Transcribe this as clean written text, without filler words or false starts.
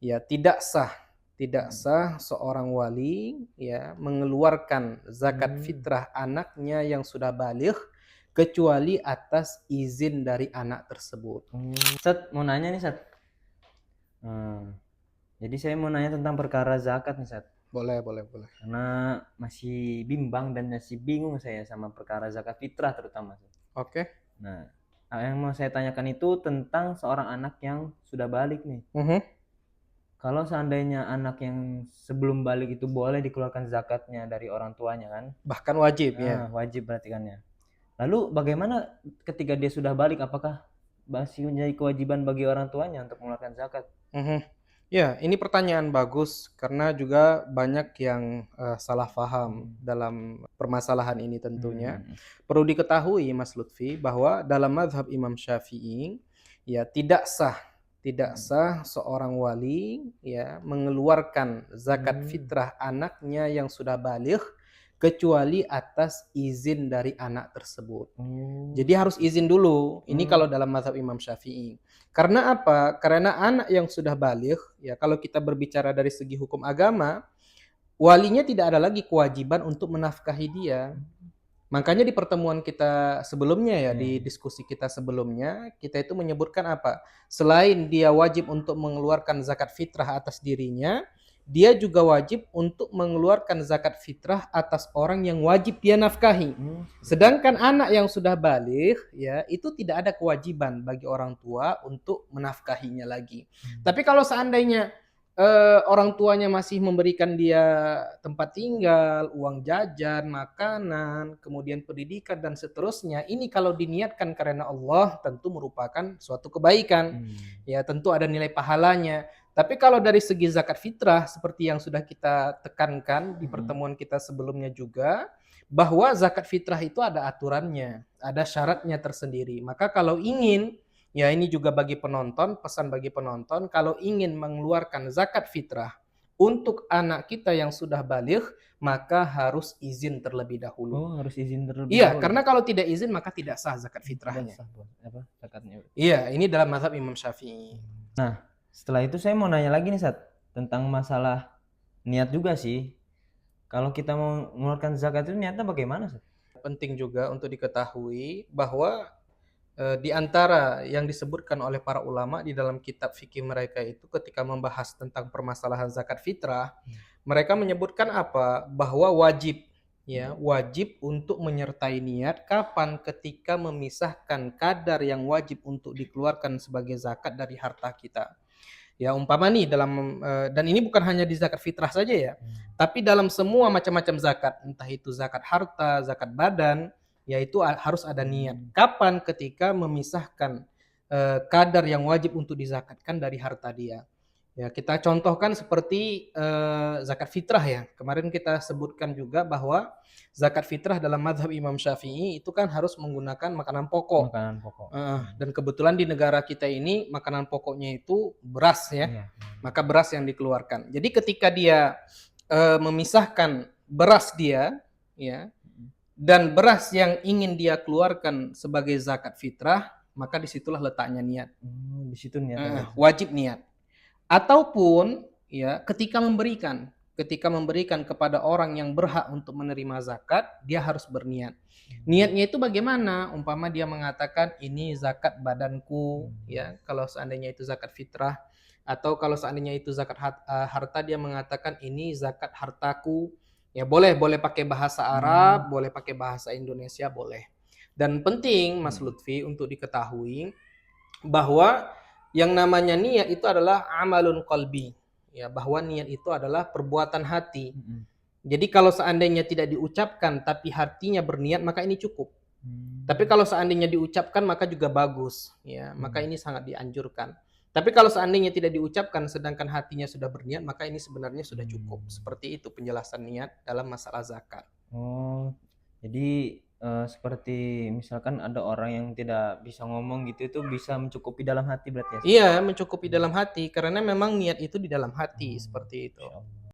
Ya, tidak sah seorang wali ya mengeluarkan zakat Mmm, fitrah anaknya yang sudah baligh kecuali atas izin dari anak tersebut. Ustad mau nanya nih Ustad, jadi saya mau nanya tentang perkara zakat nih Ustad, Boleh, boleh, boleh. karena masih bimbang dan masih bingung saya sama perkara zakat fitrah terutama. Oke. Nah, yang mau saya tanyakan itu tentang seorang anak yang sudah balik nih. Mhm. Kalau seandainya anak yang sebelum balik itu boleh dikeluarkan zakatnya dari orang tuanya kan? Bahkan wajib Nah, ya. wajib berarti kan ya. Lalu bagaimana ketika dia sudah balik, apakah masih menjadi kewajiban bagi orang tuanya untuk mengeluarkan zakat? Mhm. Ya, ini pertanyaan bagus karena juga banyak yang salah paham Hmm. dalam permasalahan ini tentunya. Hmm. Perlu diketahui Mas Lutfi bahwa dalam mazhab Imam Syafi'i ya tidak sah seorang wali ya mengeluarkan zakat Hmm. fitrah anaknya yang sudah baligh kecuali atas izin dari anak tersebut. Oh. Jadi harus izin dulu. Ini Hmm. kalau dalam mazhab Imam Syafi'i. Karena apa? Karena anak yang sudah baligh, ya kalau kita berbicara dari segi hukum agama, walinya tidak ada lagi kewajiban untuk menafkahi dia. Makanya di pertemuan kita sebelumnya ya, Iya, di iya. diskusi kita sebelumnya, kita itu menyebutkan apa? Selain dia wajib untuk mengeluarkan zakat fitrah atas dirinya, dia juga wajib untuk mengeluarkan zakat fitrah atas orang yang wajib dia nafkahi. Seperti itu. Sedangkan anak yang sudah baligh ya, itu tidak ada kewajiban bagi orang tua untuk menafkahinya lagi. Hmm. Tapi kalau seandainya orang tuanya masih memberikan dia tempat tinggal, uang jajan, makanan, kemudian pendidikan dan seterusnya. Ini kalau diniatkan karena Allah tentu merupakan suatu kebaikan. Hmm. Ya, tentu ada nilai pahalanya. Tapi kalau dari segi zakat fitrah seperti yang sudah kita tekankan di Hmm. pertemuan kita sebelumnya juga bahwa zakat fitrah itu ada aturannya, ada syaratnya tersendiri. Maka kalau ingin ya ini juga bagi penonton, pesan bagi penonton, kalau ingin mengeluarkan zakat fitrah untuk anak kita yang sudah baligh, maka harus izin terlebih dahulu. Oh, harus izin terlebih Iya, dahulu. karena kalau tidak izin maka tidak sah zakat Tidak fitrahnya. sah apa zakatnya. Iya, ini dalam mazhab Imam Syafi'i. Nah, setelah itu saya mau nanya lagi nih, Sat, tentang masalah niat juga sih. Kalau kita mau mengeluarkan zakat itu niatnya bagaimana, Sat? Penting juga untuk diketahui bahwa di antara yang disebutkan oleh para ulama di dalam kitab fikih mereka itu ketika membahas tentang permasalahan zakat fitrah, mereka menyebutkan apa? Bahwa wajib ya, wajib untuk menyertai niat kapan ketika memisahkan kadar yang wajib untuk dikeluarkan sebagai zakat dari harta kita. Ya umpama nih dalam dan ini bukan hanya di zakat fitrah saja ya, tapi dalam semua macam-macam zakat, entah itu zakat harta, zakat badan, yaitu harus ada niat. Hmm. Kapan ketika memisahkan kadar yang wajib untuk dizakatkan dari harta dia. Ya, kita contohkan seperti zakat fitrah ya. Kemarin kita sebutkan juga bahwa zakat fitrah dalam mazhab Imam Syafi'i itu kan harus menggunakan makanan pokok. Makanan pokok. Dan kebetulan di negara kita ini makanan pokoknya itu beras ya. Iya. Maka beras yang dikeluarkan. Jadi ketika dia memisahkan beras dia ya dan beras yang ingin dia keluarkan sebagai zakat fitrah, maka disitulah letaknya niat. Oh, di situ niatnya berarti. Wajib niat. Ataupun ya ketika memberikan kepada orang yang berhak untuk menerima zakat, dia harus berniat. Niatnya itu bagaimana? Umpama dia mengatakan ini zakat badanku, ya kalau seandainya itu zakat fitrah, atau kalau seandainya itu zakat harta dia mengatakan ini zakat hartaku. Ya boleh, boleh pakai bahasa Hmm. Arab, boleh pakai bahasa Indonesia, boleh. Dan penting Mas Hmm. Lutfi untuk diketahui bahwa yang namanya niat itu adalah amalun qalbi. Ya, bahwa niat itu adalah perbuatan hati. Hmm. Jadi kalau seandainya tidak diucapkan tapi hatinya berniat maka ini cukup. Tapi Hmm. kalau seandainya diucapkan maka juga bagus, ya. Maka Hmm. ini sangat dianjurkan. Tapi kalau seandainya tidak diucapkan sedangkan hatinya sudah berniat maka ini sebenarnya sudah cukup. Hmm. Seperti itu penjelasan niat dalam masalah zakat. Oh, jadi seperti misalkan ada orang yang tidak bisa ngomong gitu, itu bisa mencukupi dalam hati berarti ya, Sat? Iya, mencukupi dalam hati karena memang niat itu di dalam hati Oh, seperti itu. Masya Allah.